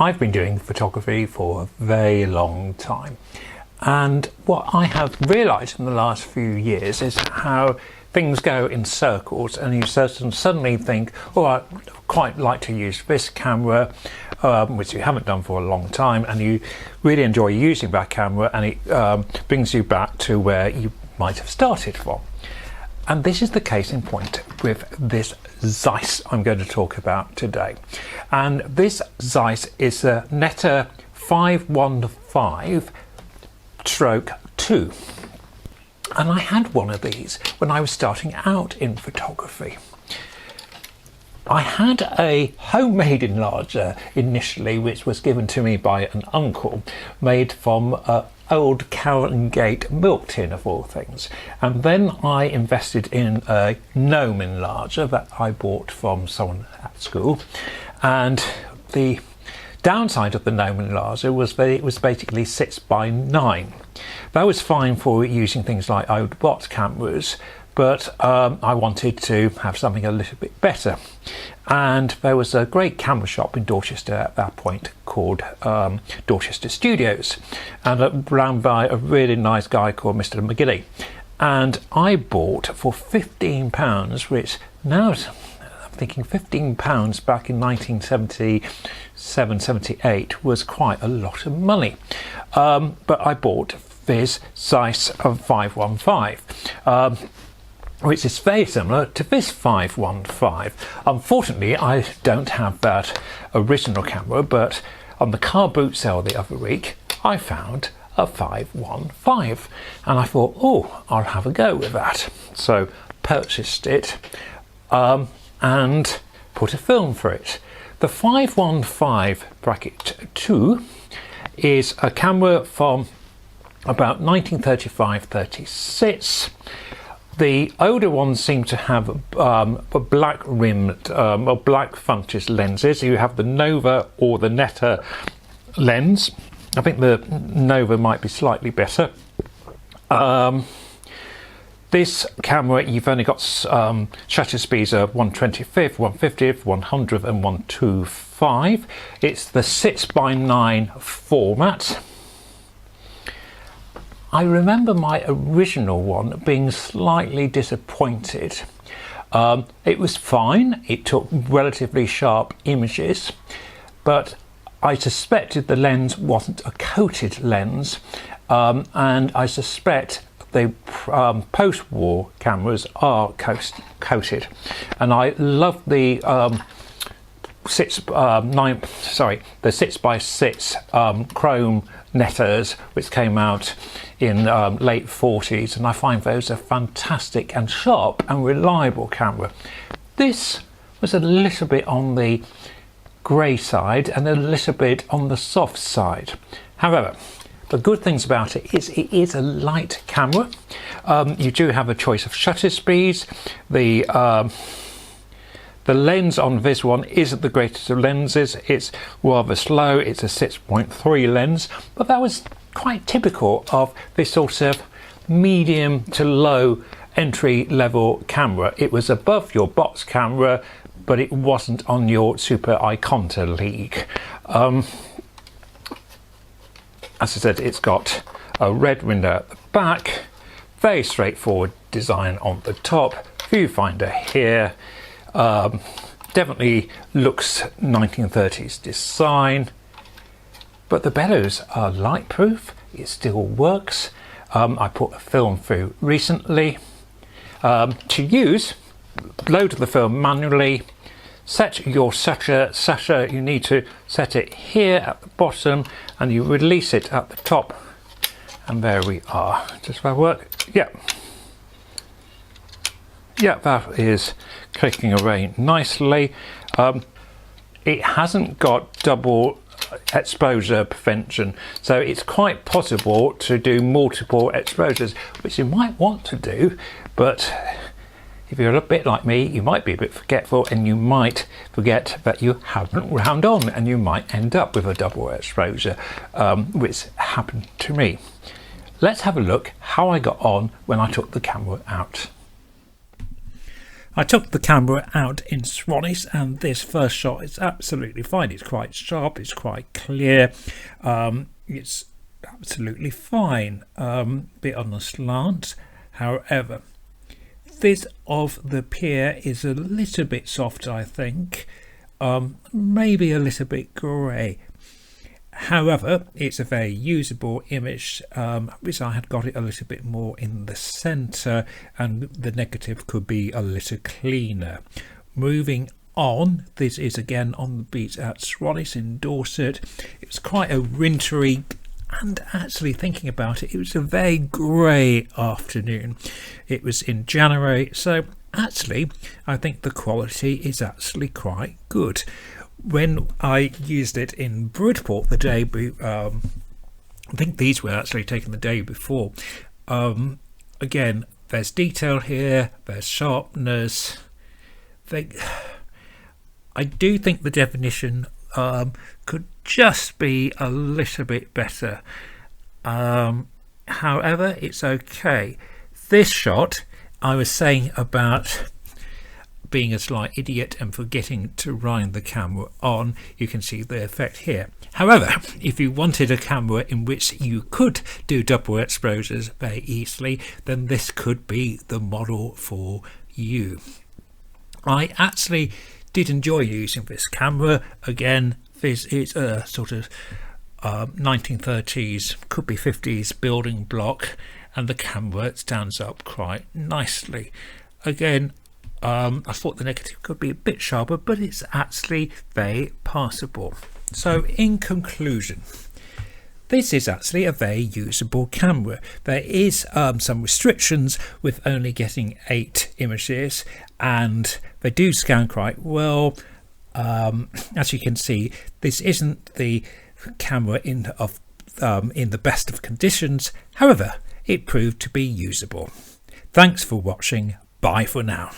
I've been doing photography for a very long time, and what I have realised in the last few years is how things go in circles, and you suddenly think, oh, I'd quite like to use this camera, which you haven't done for a long time, and you really enjoy using that camera, and it brings you back to where you might have started from. And this is the case in point with this Zeiss I'm going to talk about today. And this Zeiss is a Nettar 515/2. And I had one of these when I was starting out in photography. I had a homemade enlarger initially, which was given to me by an uncle, made from old Carringate milk tin of all things. And then I invested in a gnome enlarger that I bought from someone at school. And the downside of the gnome enlarger was that it was basically 6x9. That was fine for using things like old box cameras, but I wanted to have something a little bit better. And there was a great camera shop in Dorchester at that point called Dorchester Studios, and run by a really nice guy called Mr. McGilly. And I bought for £15, which now I'm thinking £15 back in 1977-78 was quite a lot of money. But I bought this Zeiss 515. Which is very similar to this 515. Unfortunately, I don't have that original camera, but on the car boot sale the other week, I found a 515, and I thought, oh, I'll have a go with that. So purchased it and put a film for it. The 515/2 is a camera from about 1935-36. The older ones seem to have a black rimmed or black fronted lenses. You have the Nova or the Nettar lens. I think the Nova might be slightly better. This camera, you've only got shutter speeds of 1/25, 1/50, 100 and 125. It's the 6x9 format. I remember my original one being slightly disappointed. It was fine, it took relatively sharp images, but I suspected the lens wasn't a coated lens, and I suspect the post-war cameras are coated. And I love the 6x6 chrome Nettars, which came out in late 40s, and I find those a fantastic and sharp and reliable camera. This was a little bit on the grey side and a little bit on the soft side. However, the good things about it is a light camera. You do have a choice of shutter speeds. The lens on this one isn't the greatest of lenses. It's rather slow. It's a 6.3 lens, but that was quite typical of this sort of medium to low entry level camera. It was above your box camera, but it wasn't on your super Ikon league. As I said, it's got a red window at the back, very straightforward design on the top, viewfinder here. Definitely looks 1930s design, but the bellows are light proof. It still works. I put a film through recently. To use, load the film manually, set your shutter. You need to set it here at the bottom, and you release it at the top, and there we are. Does that work? Yeah. Yeah, that is clicking away nicely. It hasn't got double exposure prevention, so it's quite possible to do multiple exposures, which you might want to do, but if you're a bit like me, you might be a bit forgetful, and you might forget that you haven't wound on, and you might end up with a double exposure, which happened to me. Let's have a look how I got on when I took the camera out. I took the camera out in Swannies, and this first shot is absolutely fine. It's quite sharp, it's quite clear, it's absolutely fine. Bit on the slant, however, this of the pier is a little bit soft, I think, maybe a little bit grey. However, it's a very usable image. Wish I had got it a little bit more in the centre, and the negative could be a little cleaner. Moving on, this is again on the beach at Swannies in Dorset. It was quite a wintry, and actually thinking about it, it was a very grey afternoon. It was in January, so actually I think the quality is actually quite good. When I used it in Bridport the day, I think these were actually taken the day before. Again, there's detail here, there's sharpness. I do think the definition could just be a little bit better. However, it's okay. This shot, I was saying about being a slight idiot and forgetting to wind the camera on. You can see the effect here. However, if you wanted a camera in which you could do double exposures very easily, then this could be the model for you. I actually did enjoy using this camera. Again, this is a sort of 1930s, could be 50s building block, and the camera stands up quite nicely. Again, I thought the negative could be a bit sharper, but it's actually very passable. So in conclusion, this is actually a very usable camera. There is some restrictions with only getting 8 images, and they do scan quite well. As you can see, this isn't the camera in the best of conditions. However, it proved to be usable. Thanks for watching. Bye for now.